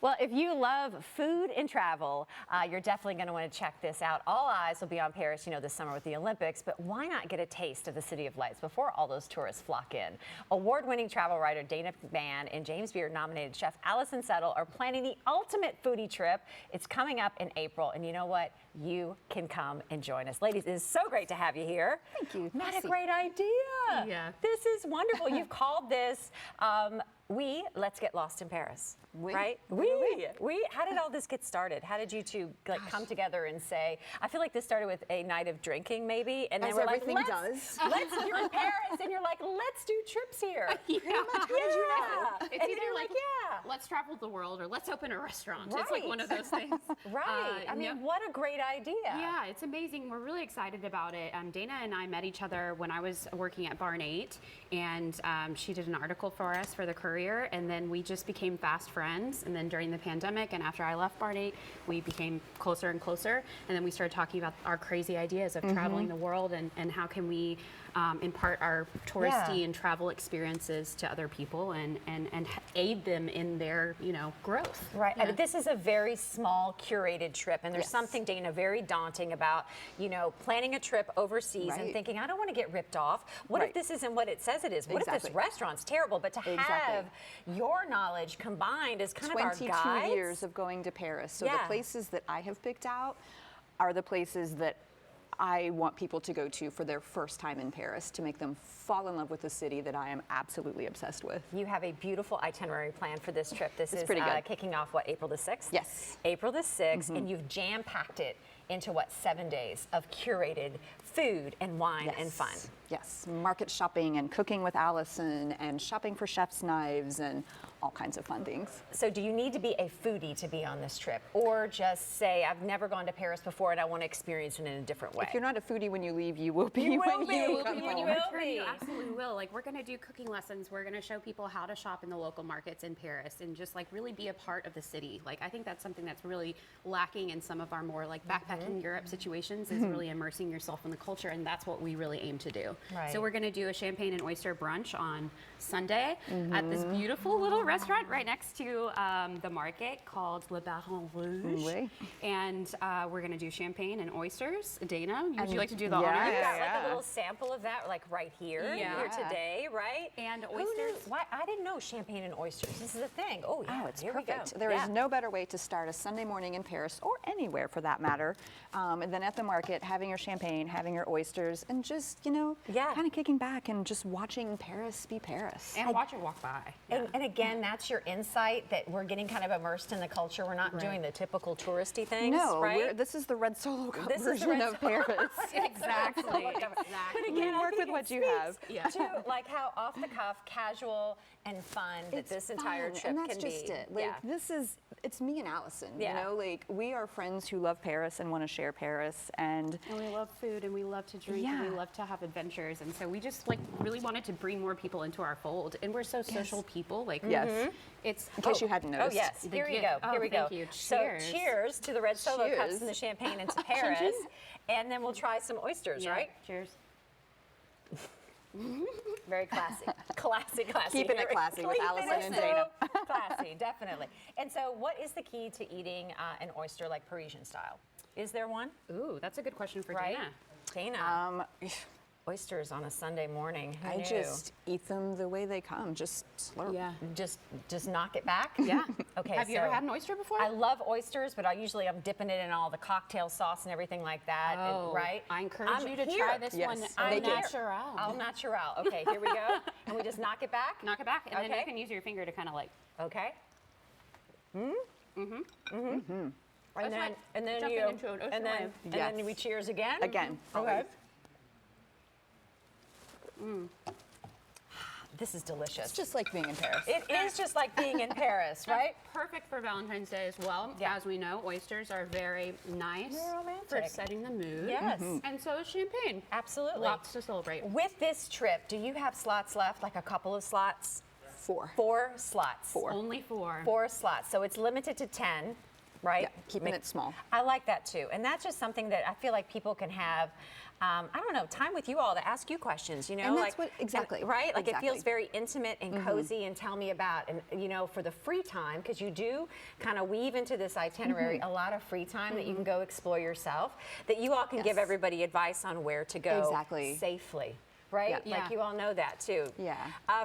Well, if you love food and travel, you're definitely going to want to check this out. All eyes will be on Paris, this summer with the Olympics, but why not get a taste of the City of Lights before all those tourists flock in? Award-winning travel writer Dana McMahon and James Beard-nominated chef Allison Settle are planning the ultimate foodie trip. It's coming up in April, and you know what? You can come and join us. Ladies, it is so great to have you here. Thank you. What a great idea. Yeah. This is wonderful. You've called this Let's Get Lost in Paris. Oui. Right? Oui. How did all this get started? How did you two come together and say, I feel like this started with a night of drinking maybe, and then As we're everything like, does. you're in Paris, and you're like, let's do trips here. Pretty much. How did you know? It's And then either you're like, yeah. let's travel the world or let's open a restaurant. Right. It's like one of those things. Right. I mean, what a great idea. Yeah, it's amazing. We're really excited about it. Dana and I met each other when I was working at Barn 8, and she did an article for us for the Courier, and then we just became fast friends. And then during the pandemic and after I left Barn 8, we became closer and closer. And then we started talking about our crazy ideas of traveling the world and how can we impart our touristy and travel experiences to other people and aid them in their, growth. Right. Yeah. And this is a very small curated trip, and there's something, Dana, very daunting about, planning a trip overseas and thinking, I don't want to get ripped off. What if this isn't what it says it is? What if this restaurant's terrible? But to have your knowledge combined is kind of our guides. 22 years of going to Paris. So the places that I have picked out are the places that I want people to go to for their first time in Paris, to make them fall in love with the city that I am absolutely obsessed with. You have a beautiful itinerary planned for this trip. This is pretty good. Kicking off, April the 6th? Yes. April the 6th, and you've jam-packed it into, 7 days of curated food and wine and fun. Yes, market shopping and cooking with Allison and shopping for chef's knives and all kinds of fun things. So do you need to be a foodie to be on this trip, or just say, I've never gone to Paris before and I want to experience it in a different way? If you're not a foodie when you leave, you will be You when will be. you come You home. will. You absolutely will. Like, we're going to do cooking lessons. We're going to show people how to shop in the local markets in Paris and just really be a part of the city. Like, I think that's something that's really lacking in some of our more backpacking Europe situations, is really immersing yourself in the culture, and that's what we really aim to do. Right. So we're going to do a champagne and oyster brunch on Sunday at this beautiful little restaurant right next to the market called Le Baron Rouge. Oui. And we're going to do champagne and oysters. Dana, would you like to do the honors? We've got a little sample of that, right here today, right? And Who knew? oysters. Why? I didn't know champagne and oysters. This is a thing. Oh, yeah. Oh, it's here perfect. We go. There is no better way to start a Sunday morning in Paris, or anywhere for that matter, and then at the market, having your champagne, having your oysters, and just, kind of kicking back and just watching Paris be Paris. And watch it walk by. And again, that's your insight, that we're getting kind of immersed in the culture. We're not doing the typical touristy things, No, right? this is the Red Solo Cup This is the version Red of Paris. Exactly. But again, work with what you have. To how off the cuff, casual, and fun that this entire trip and that's can just be. it. It's me and Allison. Yeah. We are friends who love Paris and want to share Paris, and we love food, and we love to drink, and we love to have adventures, and so we just really wanted to bring more people into our fold. And we're so social people. It's in case you hadn't noticed. Oh yes, here we go. Oh, Here we go. thank you. So Cheers. cheers to the red solo cups Cheers. and the champagne into Paris, and then we'll try some oysters, right? Cheers. Very classy. Classy. Keeping it classy with Allison and Dana. Classy, definitely. And so what is the key to eating an oyster Parisian style? Is there one? Ooh, that's a good question for Right? Dana. Dana. Oysters on a Sunday morning. Who I knew? just eat them the way they come, just slurp. Yeah. Just knock it back? Yeah. Okay. Have you ever had an oyster before? I love oysters, but I'm dipping it in all the cocktail sauce and everything like that. Oh, right? I encourage I'm you to here. try this Yes. one I'm au here. natural. Al natural. Okay, here we go. And we just knock it back? Knock it back, and then Okay. you can use your finger to kind of Okay. That's right. And then Jumping you into an oyster and then wave. and then we cheers again. Again. Okay. always. This is delicious. It's just like being in Paris. It is just like being in Paris, right? Perfect for Valentine's Day as well. Yeah. As we know, oysters are very nice Very romantic. for setting the mood. Yes. And so is champagne. Absolutely. Lots to celebrate. With this trip, do you have slots left? Like a couple of slots? 4. 4 slots. Four. Only 4. 4 slots. So it's limited to 10. right? Yeah, keeping it small. I like that too. And that's just something that I feel like people can have, I don't know, time with you all to ask you questions, you know? And that's what, exactly. Right? Like exactly. it feels very intimate and cozy, and tell me about, and you know, for the free time, because you do kind of weave into this itinerary a lot of free time that you can go explore yourself, that you all can give Yes. everybody advice on where to go Exactly. safely. Right? Yeah. Like you all know that too. Yeah.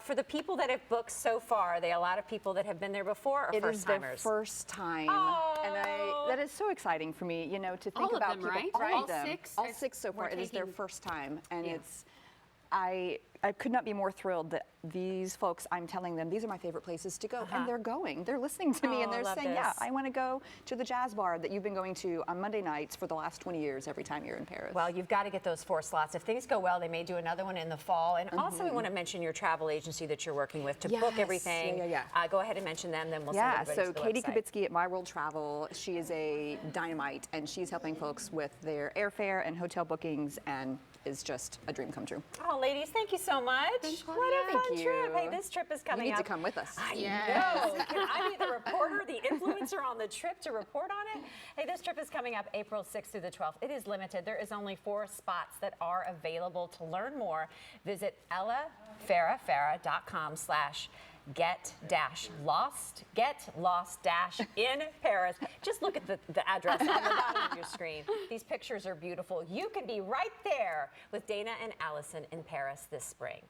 For the people that have booked so far, are they a lot of people that have been there before, or It first is their timers? first time, Oh. and that is so exciting for me. You know, to think All of about them, people, right? all Right. of All them, six all are- 6 so far. we're It is their taking- first time, and Yeah. it's. I could not be more thrilled that these folks, I'm telling them, these are my favorite places to go, and they're going. They're listening to me, Oh, and I they're love saying, yeah, this. I want to go to the jazz bar that you've been going to on Monday nights for the last 20 years every time you're in Paris. Well, you've got to get those 4 slots. If things go well, they may do another one in the fall. And also, we want to mention your travel agency that you're working with to book Yes. everything. Yeah. Go ahead and mention them, then we'll Yeah, send everybody so to the Katie website. Kubitsky at My World Travel, she is a dynamite, and she's helping folks with their airfare and hotel bookings, and is just a dream come true. Oh, ladies, thank you so much. Thanks, What Claudia. a fun Thank trip. you. Hey, this trip is You coming need up. to come with us. I Yes. know. Can I be the reporter, the influencer on the trip to report on it? Hey, this trip is coming up April 6th through the 12th. It is limited. There is only 4 spots that are available. To learn more, visit get-lost in Paris. Just look at the address on the bottom of your screen. These pictures are beautiful. You can be right there with Dana and Allison in Paris this spring.